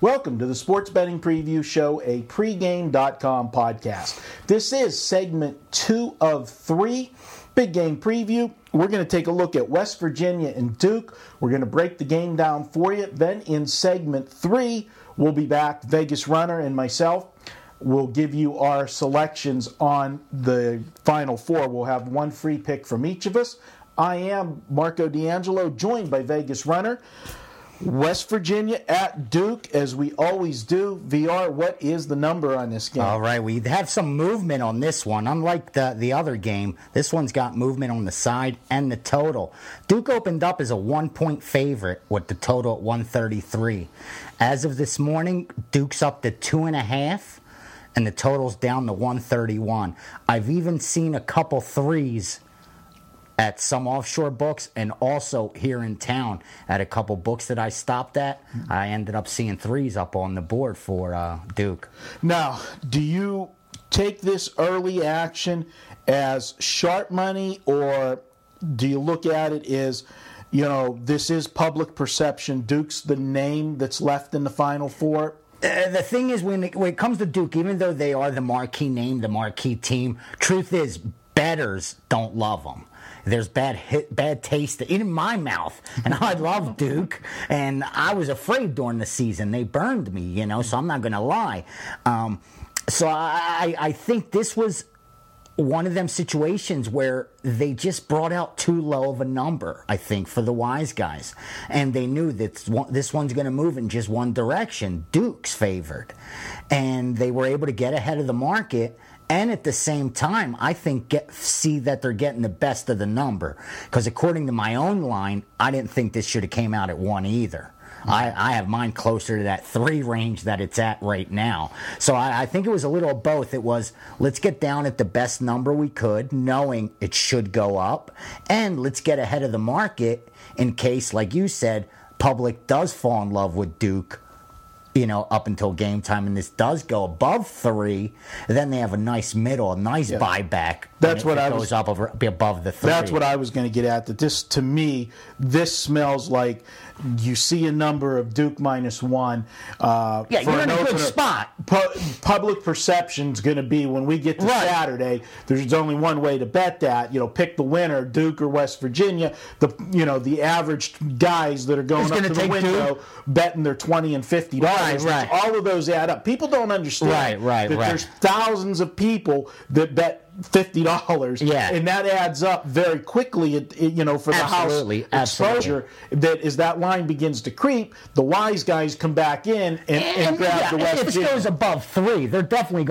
Welcome to the Sports Betting Preview Show, a pregame.com podcast. This is segment 2 of 3, Big Game Preview. We're going to take a look at West Virginia and Duke. We're going to break the game down for you. Then in segment 3, we'll be back. Vegas Runner and myself will give you our selections on the Final Four. We'll have one free pick from each of us. I am Marco D'Angelo, joined by Vegas Runner. West Virginia at Duke, as we always do. VR, what is the number on this game? All right, we have some movement on this one. Unlike the other game, this one's got movement on the side and the total. Duke opened up as a 1-point favorite with the total at 133. As of this morning, Duke's up to 2.5, and the total's down to 131. I've even seen a couple threes at some offshore books, and also here in town at a couple books that I stopped at. I ended up seeing threes up on the board for Duke. Now, do you take this early action as sharp money, or do you look at it as, this is public perception, Duke's the name that's left in the Final Four? The thing is, when it comes to Duke, even though they are the marquee name, the marquee team, truth is, bettors don't love them. There's bad taste in my mouth, and I love Duke, and I was afraid during the season. They burned me, so I'm not going to lie. So I think this was one of them situations where they just brought out too low of a number, I think, for the wise guys. And they knew that this one's going to move in just one direction. Duke's favored. And they were able to get ahead of the market. And at the same time, I think see that they're getting the best of the number. Because according to my own line, I didn't think this should have came out at 1 either. I have mine closer to that 3 range that it's at right now. So I think it was a little of both. It was, let's get down at the best number we could, knowing it should go up. And let's get ahead of the market in case, like you said, public does fall in love with Duke, up until game time, and this does go above 3, then they have a nice middle, a nice buyback. That's what I goes up above the 3. That's what I was going to get at. That this, to me, this smells like you see a number of Duke -1. You're in a good spot. Public perception's going to be when we get to Saturday. There's only one way to bet that. Pick the winner, Duke or West Virginia. The average guys that are going up to the window betting their $20 and $50. Right. All of those add up. People don't understand that there's thousands of people that bet $50, and that adds up very quickly. For the house exposure, that line begins to creep, the wise guys come back in and grab the West Virginia. If it goes above 3, they're definitely going